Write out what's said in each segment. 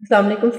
अस्सलाम वालेकुम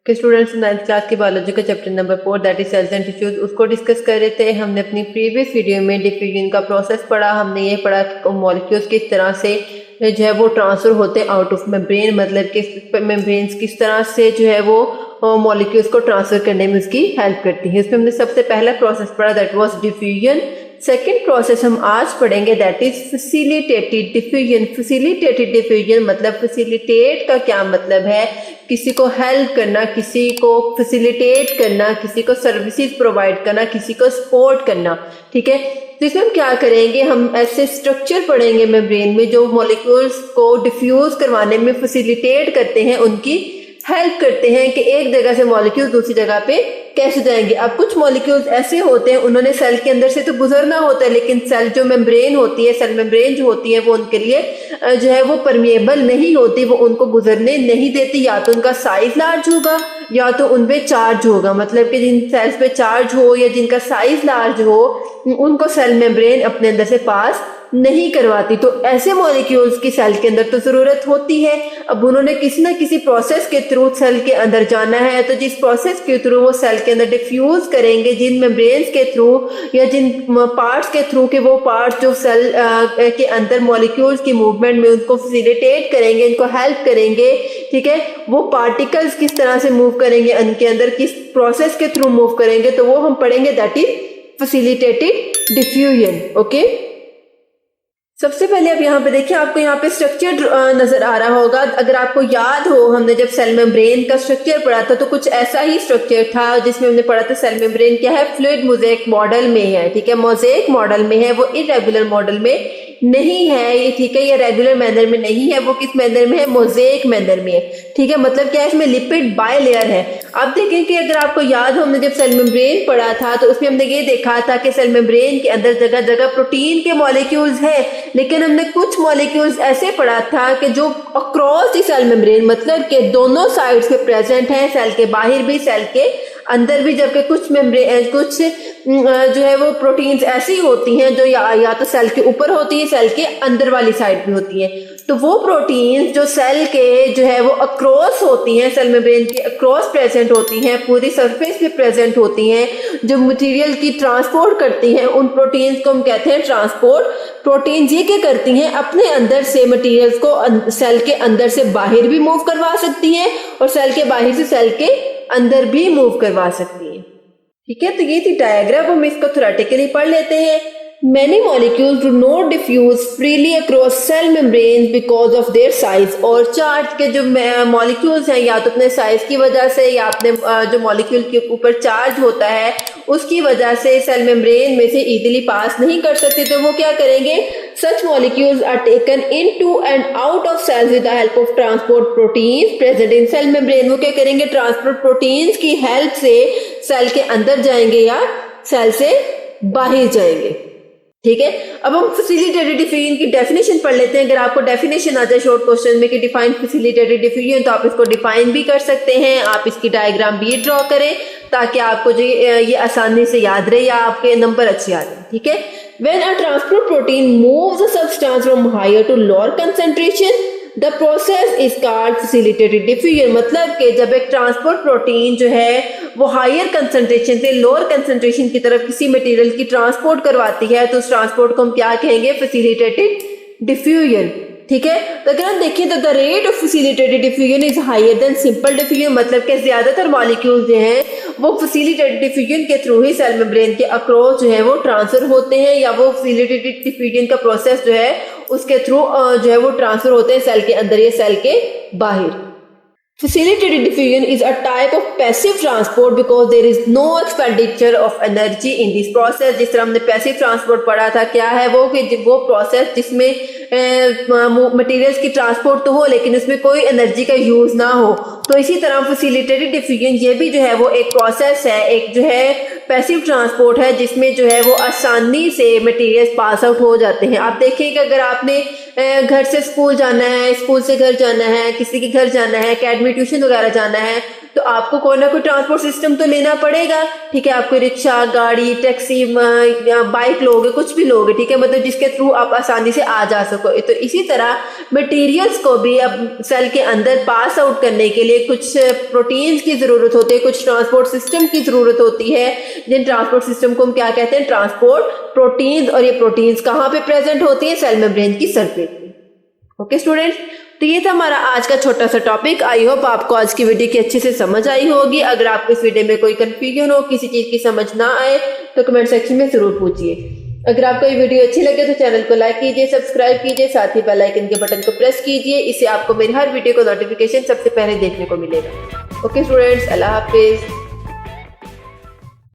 students ninth class की बायोलॉजी का chapter number 4 that is cells and tissues उसको डिस्कस कर रहे थे। हमने अपनी प्रीवियस वीडियो में डिफ्यूजन का प्रोसेस पढ़ा। हमने ये पढ़ा कि मॉलिक्यूल्स किस तरह से जो है वो ट्रांसफर होते हैं आउट ऑफ मेम्ब्रेन, मतलब कि मेम्ब्रेन्स किस तरह से जो है वो मॉलिक्यूल्स को ट्रांसफर करने में उसकी हेल्प करती है। उसमें हमने सबसे पहला प्रोसेस पढ़ा that was diffusion. Second process हम आज पढ़ेंगे that is facilitated diffusion. Facilitated diffusion मतलब फैसिलिटेट का क्या मतलब है, किसी को हेल्प करना, किसी को फैसिलिटेट करना, किसी को सर्विसेज प्रोवाइड करना, किसी को सपोर्ट करना। ठीक है, तो इसमें हम क्या करेंगे, हम ऐसे स्ट्रक्चर पढ़ेंगे मेम्ब्रेन में जो मॉलिक्यूल्स को डिफ्यूज करवाने में फैसिलिटेट करते हैं, उनकी हेल्प करते हैं कि एक जगह से मॉलिक्यूल दूसरी जगह पे कैसे जाएंगे। अब कुछ मॉलिक्यूल्स ऐसे होते हैं, उन्होंने सेल के अंदर से तो गुजरना होता है, लेकिन सेल जो मेम्ब्रेन होती है, सेल मेम्ब्रेन जो होती है वो उनके लिए जो है वो परमिएबल नहीं होती, वो उनको गुजरने नहीं देती। या तो उनका साइज लार्ज होगा या तो उन पे चार्ज होगा, मतलब कि जिन सेल्स पे चार्ज हो या जिनका साइज लार्ज हो उनको सेल मेम्ब्रेन अपने अंदर से पास नहीं करवाती। तो ऐसे मॉलिक्यूल्स की सेल के अंदर तो जरूरत होती है। अब उन्होंने किसी ना किसी प्रोसेस के थ्रू सेल के अंदर जाना है, तो जिस प्रोसेस के थ्रू वो सेल के अंदर डिफ्यूज करेंगे, जिन मेम्ब्रेन्स के थ्रू या जिन पार्ट्स के थ्रू के वो पार्ट्स जो सेल के अंदर मॉलिक्यूल्स की मूवमेंट में उनको फैसिलिटेट करेंगे, इनको हेल्प करेंगे। ठीक है, वो पार्टिकल्स किस तरह से मूव करेंगे, उनके अंदर किस प्रोसेस के थ्रू मूव करेंगे, तो वो हम पढ़ेंगे that is facilitated diffusion. Okay, सबसे पहले आप यहाँ पे देखिए, आपको यहाँ पे स्ट्रक्चर नजर आ रहा होगा। अगर आपको याद हो, हमने जब सेल मेम्ब्रेन का स्ट्रक्चर पढ़ा था तो कुछ ऐसा ही स्ट्रक्चर था जिसमें हमने पढ़ा था सेल मेम्ब्रेन क्या है, फ्लूइड मोज़ेक मॉडल में है। ठीक है, मोज़ेक मॉडल में है, वो इरेगुलर मॉडल में नहीं है ये। ठीक है, ये रेगुलर मैनर में नहीं है, वो किस मैनर में है, मोज़ेक मैनर में है। ठीक है, मतलब क्या है, इसमें लिपिड बाय लेयर है। अब देखें कि अगर आपको याद हो, हमने जब सेल मेम्ब्रेन पढ़ा था तो उसमें हमने ये देखा था कि सेल मेम्ब्रेन के अंदर जगह जगह प्रोटीन के मॉलिक्यूल्स हैं, लेकिन हमने कुछ मॉलिक्यूल्स ऐसे पढ़ा था कि जो अक्रॉस द सेल मेम्ब्रेन, मतलब कि दोनों साइड्स पे प्रेजेंट हैं, सेल के बाहर भी सेल के अंदर भी। जबकि कुछ मेम्ब्रेन कुछ जो है वो प्रोटीन्स ऐसी होती हैं जो या तो सेल के ऊपर होती है, सेल के अंदर वाली साइड भी होती हैं। तो वो प्रोटीन्स जो सेल के जो है वो अक्रॉस होती हैं, सेल मेम्ब्रेन के अक्रॉस प्रेजेंट होती हैं, पूरी सरफेस पे प्रेजेंट होती हैं, जो मटेरियल की ट्रांसपोर्ट करती हैं, उन प्रोटीन्स को हम कहते हैं ट्रांसपोर्ट प्रोटीन। ये क्या करती हैं, अपने अंदर से मटेरियल्स को सेल के अंदर से बाहर भी मूव करवा सकती हैं और सेल के बाहर से सेल के अंदर भी मूव करवा सकती हैं। ठीक है, तो ये थी डायग्राम, हम इसको थ्योरेटिकली पढ़ लेते हैं। Many molecules do not diffuse freely across cell membranes because of their size। और चार्ज के जो मॉलिक्यूल्स हैं, या तो अपने साइज की वजह से या अपने जो मॉलिक्यूल के ऊपर चार्ज होता है उसकी वजह से सेल मेम्ब्रेन में से इजीली पास नहीं कर सकते। तो वो क्या करेंगे, such molecules are taken into and out of cells with the help of transport proteins present in cell membrane। वो क्या करेंगे, ट्रांसपोर्ट प्रोटीन्स की हेल्प से सेल के अंदर जाएंगे या सेल से बाहर जाएंगे। ठीक है, अब हम फैसिलिटेटेड डिफ्यूजन की डेफिनेशन पढ़ लेते हैं। अगर आपको डेफिनेशन आ जाए शॉर्ट क्वेश्चन में कि डिफाइन फैसिलिटेटेड डिफ्यूजन, तो आप इसको डिफाइन भी कर सकते हैं, आप इसकी डायग्राम भी ड्रॉ करें ताकि आपको जो ये आसानी से याद रहे या आपके नंबर अच्छे आ जाए। ठीक है, when a transport protein moves a substance from higher to lower concentration the process is called facilitated diffusion. मतलब कि जब एक ट्रांसपोर्ट प्रोटीन जो है वो हायर कंसंट्रेशन से लोअर कंसंट्रेशन की तरफ किसी मटेरियल की ट्रांसपोर्ट करवाती है, तो उस ट्रांसपोर्ट को हम क्या कहेंगे, फैसिलिटेटेड डिफ्यूजन। ठीक है, तो अगर हम देखें तो the rate of facilitated diffusion is higher than simple diffusion. मतलब कि ज्यादातर मॉलिक्यूल्स जो हैं वो फैसिलिटेटेड डिफ्यूजन के थ्रू ही सेल मेम्ब्रेन के अक्रॉस जो है वो ट्रांसफर होते हैं, या वो फैसिलिटेटेड डिफ्यूजन का प्रोसेस जो है उसके थ्रू जो है वो ट्रांसफर होते हैं सेल के अंदर या सेल के बाहर। Facilitated diffusion is a type of passive transport because there is no expenditure of energy in this process। जिस तरह हमने पैसिव ट्रांसपोर्ट पढ़ा था, क्या है वो कि वो प्रोसेस जिसमें मटेरियल्स की ट्रांसपोर्ट तो हो लेकिन उसमें कोई एनर्जी का यूज ना हो। तो इसी तरह फैसिलिटेटेड डिफ्यूजन ये भी जो है वो एक प्रोसेस है, एक जो है पैसिव ट्रांसपोर्ट है, जिसमें जो है वो आसानी से मटेरियल्स पास आउट हो जाते हैं। आप देखिए कि अगर आपने घर से स्कूल जाना है, स्कूल से घर जाना है, किसी के घर जाना है, अकेडमी ट्यूशन वगैरह जाना है, तो आपको कोई ना कोई ट्रांसपोर्ट सिस्टम तो लेना पड़ेगा, ठीक है। आपको रिक्शा, गाड़ी, टैक्सी या बाइक लोगे, कुछ भी लोगे, ठीक है, मतलब जिसके थ्रू आप आसानी से आ जा सको। तो इसी तरह मटेरियल्स को भी अब सेल के अंदर पास आउट करने के लिए कुछ प्रोटीन्स की ज़रूरत होती है, कुछ ट्रांसपोर्ट सिस्टम की ज़रूरत होती है, जिन ट्रांसपोर्ट सिस्टम को हम क्या कहते हैं, ट्रांसपोर्ट प्रोटीन्स। और ये प्रोटीन्स कहाँ पे प्रेजेंट होती है, सेल मेम्ब्रेन की सरफेस पे। ओके स्टूडेंट्स, तो ये था हमारा आज का छोटा सा टॉपिक। आई होप आपको आज की वीडियो की अच्छे से समझ आई होगी। अगर आपको इस वीडियो में कोई कंफ्यूजन हो, किसी चीज़ की समझ ना आए, तो कमेंट सेक्शन में ज़रूर पूछिए। अगर आपको ये वीडियो अच्छी लगे तो चैनल को लाइक कीजिए, सब्सक्राइब कीजिए, साथ ही बेल आइकन के बटन को प्रेस कीजिए। इससे आपको मेरी हर वीडियो का नोटिफिकेशन सबसे पहले देखने को मिलेगा। ओके स्टूडेंट्स, अल्लाह हाफिज़।